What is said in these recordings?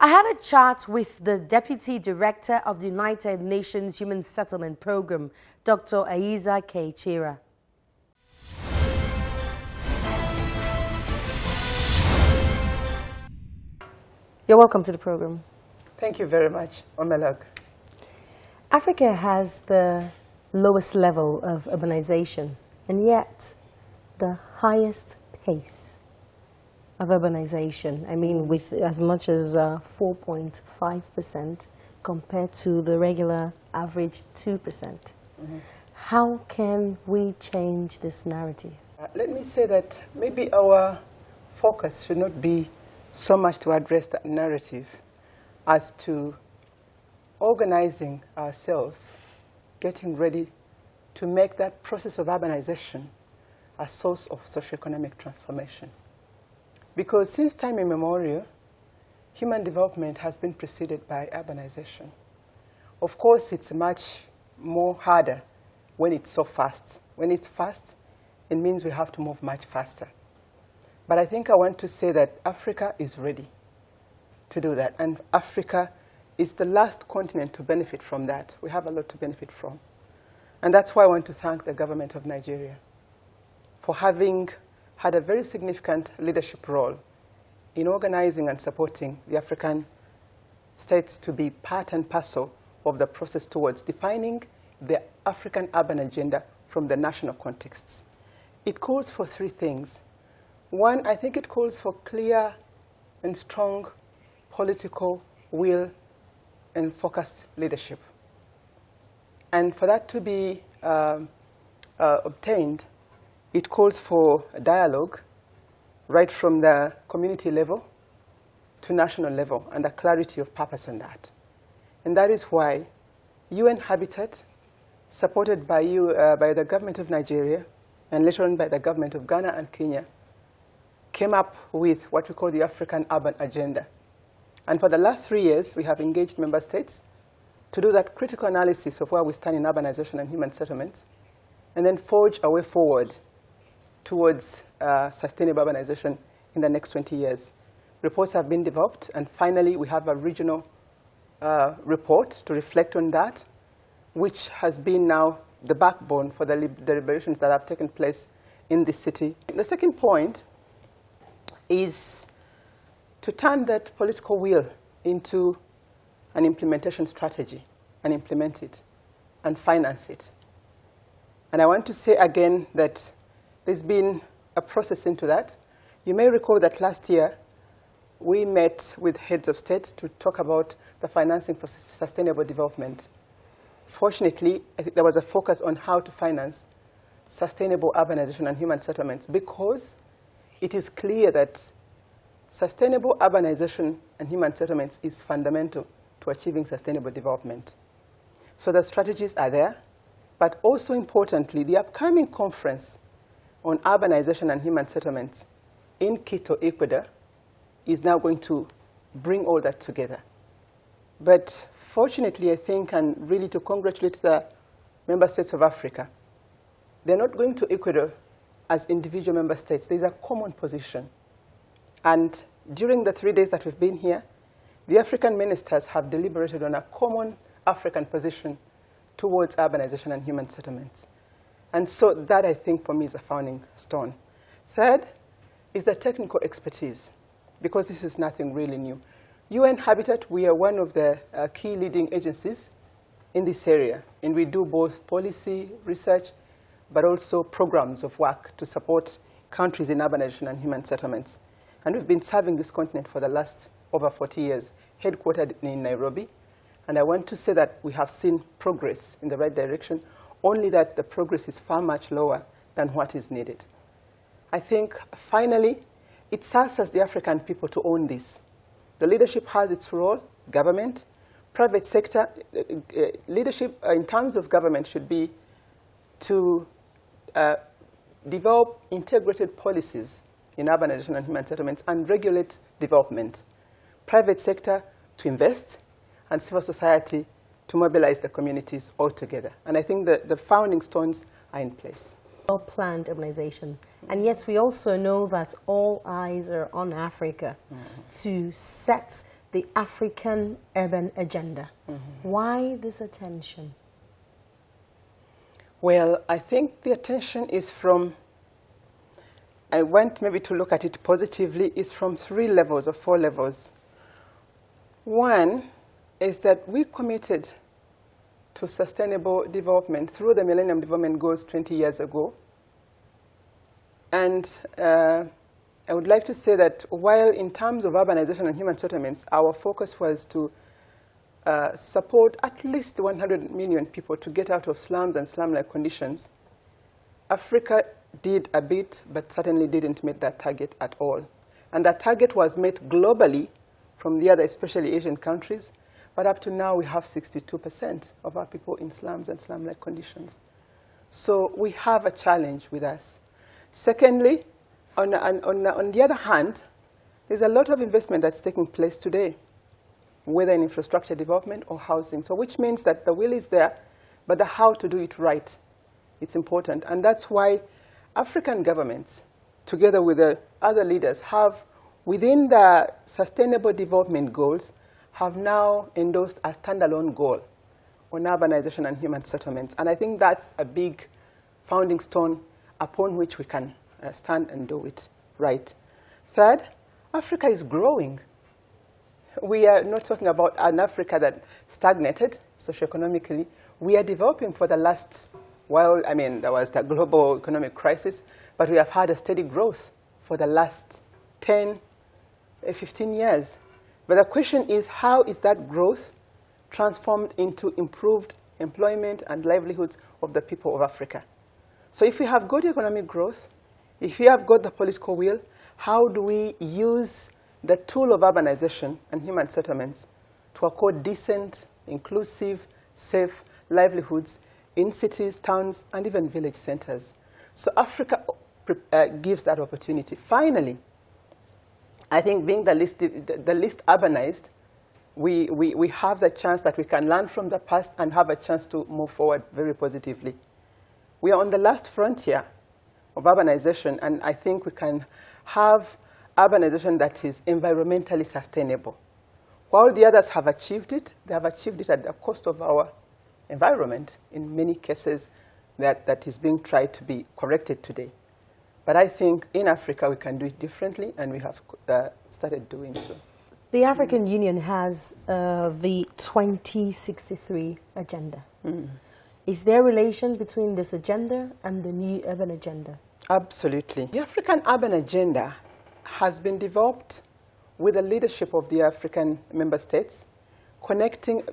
I had a chat with the Deputy Director of the United Nations Human Settlement Program, Dr. Aiza K. Chira. You're welcome to the program. Thank you very much, Omelag. Africa has the lowest level of urbanization and yet the highest pace of urbanization. I mean, with as much as 4.5% compared to the regular average 2%. Mm-hmm. How can we change this narrative? Let me say that maybe our focus should not be so much to address that narrative as to organizing ourselves, getting ready to make that process of urbanization a source of socioeconomic transformation. Because since time immemorial, human development has been preceded by urbanization. Of course, it's much more harder when it's so fast. When it's fast, it means we have to move much faster. But I think I want to say that Africa is ready to do that. And Africa is the last continent to benefit from that. We have a lot to benefit from. And that's why I want to thank the government of Nigeria for having had a very significant leadership role in organizing and supporting the African states to be part and parcel of the process towards defining the African urban agenda from the national contexts. It calls for three things. One, I think it calls for clear and strong political will and focused leadership. And for that to be obtained, it calls for a dialogue right from the community level to national level and a clarity of purpose on that. And that is why UN Habitat, supported by the government of Nigeria and later on by the government of Ghana and Kenya, came up with what we call the African Urban Agenda. And for the last 3 years, we have engaged member states to do that critical analysis of where we stand in urbanization and human settlements, and then forge a way forward towards sustainable urbanization in the next 20 years. Reports have been developed, and finally, we have a regional report to reflect on that, which has been now the backbone for the deliberations that have taken place in this city. The second point is to turn that political will into an implementation strategy and implement it and finance it. And I want to say again that there's been a process into that. You may recall that last year we met with heads of state to talk about the financing for sustainable development. Fortunately, I think there was a focus on how to finance sustainable urbanization and human settlements because it is clear that sustainable urbanization and human settlements is fundamental to achieving sustainable development. So the strategies are there, but also importantly, the upcoming conference on urbanization and human settlements in Quito, Ecuador, is now going to bring all that together. But fortunately, I think, and really to congratulate the member states of Africa, they're not going to Ecuador as individual member states. There's a common position. And during the 3 days that we've been here, the African ministers have deliberated on a common African position towards urbanization and human settlements. And so that, I think, for me, is a founding stone. Third is the technical expertise, because this is nothing really new. UN Habitat, we are one of the key leading agencies in this area, and we do both policy, research, but also programs of work to support countries in urbanization and human settlements. And we've been serving this continent for the last over 40 years, headquartered in Nairobi. And I want to say that we have seen progress in the right direction, only that the progress is far much lower than what is needed. I think, finally, it serves as the African people to own this. The leadership has its role, government, private sector. Leadership in terms of government should be to develop integrated policies in urbanization and human settlements and regulate development. Private sector to invest, and civil society to mobilize the communities all together. And I think that the founding stones are in place. Well-planned urbanization. And yet we also know that all eyes are on Africa to set the African Urban Agenda. Why this attention? Well, I think the attention is from, I want maybe to look at it positively, is from 3 levels or 4 levels. One is that we committed to sustainable development through the Millennium Development Goals 20 years ago. And I would like to say that while in terms of urbanization and human settlements, our focus was to support at least 100 million people to get out of slums and slum-like conditions, Africa did a bit, but certainly didn't meet that target at all. And that target was met globally from the other, especially Asian countries, but up to now we have 62% of our people in slums and slum-like conditions. So we have a challenge with us. Secondly, on the other hand, there's a lot of investment that's taking place today, whether in infrastructure development or housing. So which means that the will is there, but the how to do it right, it's important. And that's why African governments, together with the other leaders, have, within the Sustainable Development Goals, have now endorsed a standalone goal on urbanization and human settlements. And I think that's a big founding stone upon which we can stand and do it right. Third, Africa is growing. We are not talking about an Africa that stagnated socioeconomically. We are developing for the last, well, I mean, there was the global economic crisis, but we have had a steady growth for the last 10, 15 years. But the question is, how is that growth transformed into improved employment and livelihoods of the people of Africa? So if we have good economic growth, if we have got the political will, how do we use the tool of urbanization and human settlements to accord decent, inclusive, safe livelihoods in cities, towns, and even village centers? So Africa gives that opportunity. Finally, I think being the least urbanized, we have the chance that we can learn from the past and have a chance to move forward very positively. We are on the last frontier of urbanization, and I think we can have urbanization that is environmentally sustainable. While the others have achieved it, they have achieved it at the cost of our environment. In many cases, that is being tried to be corrected today. But I think in Africa we can do it differently, and we have started doing so. The African Union has the 2063 agenda. Is there a relation between this agenda and the new urban agenda? Absolutely. The African urban agenda has been developed with the leadership of the African member states, connecting,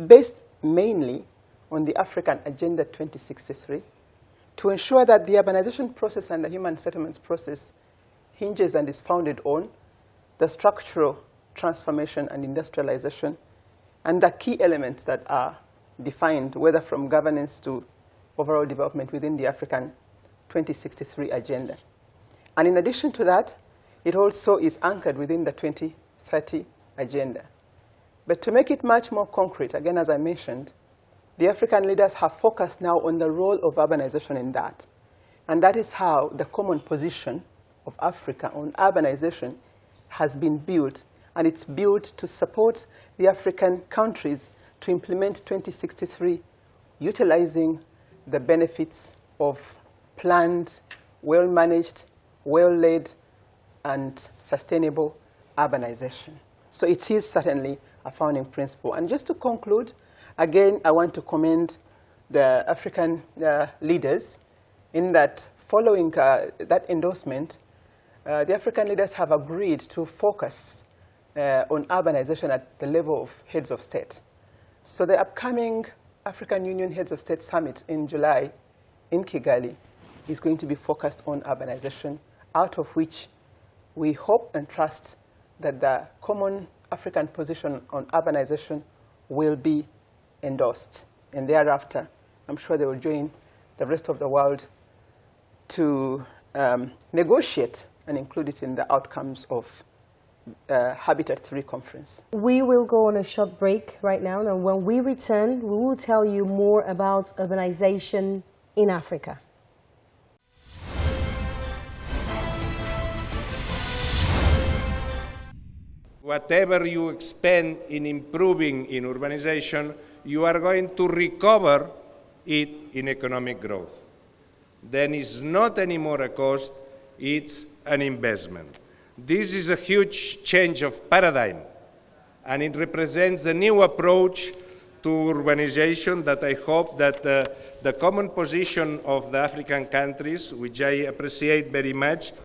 based mainly on the African Agenda 2063, to ensure that the urbanization process and the human settlements process hinges and is founded on the structural transformation and industrialization and the key elements that are defined, whether from governance to overall development within the African 2063 agenda. And in addition to that, it also is anchored within the 2030 agenda. But to make it much more concrete, again, as I mentioned, the African leaders have focused now on the role of urbanization in that. And that is how the common position of Africa on urbanization has been built. And it's built to support the African countries to implement 2063, utilizing the benefits of planned, well-managed, well-led, and sustainable urbanization. So it is certainly a founding principle. And just to conclude, again, I want to commend the African leaders in that following that endorsement, the African leaders have agreed to focus on urbanization at the level of heads of state. So the upcoming African Union Heads of State Summit in July in Kigali is going to be focused on urbanization, out of which we hope and trust that the common African position on urbanization will be endorsed. And thereafter, I'm sure they will join the rest of the world to negotiate and include it in the outcomes of Habitat 3 conference. We will go on a short break right now, and when we return, we will tell you more about urbanization in Africa. Whatever you expend in improving in urbanization, you are going to recover it in economic growth. Then it's not anymore a cost, it's an investment. This is a huge change of paradigm, and it represents a new approach to urbanization that I hope that the common position of the African countries, which I appreciate very much,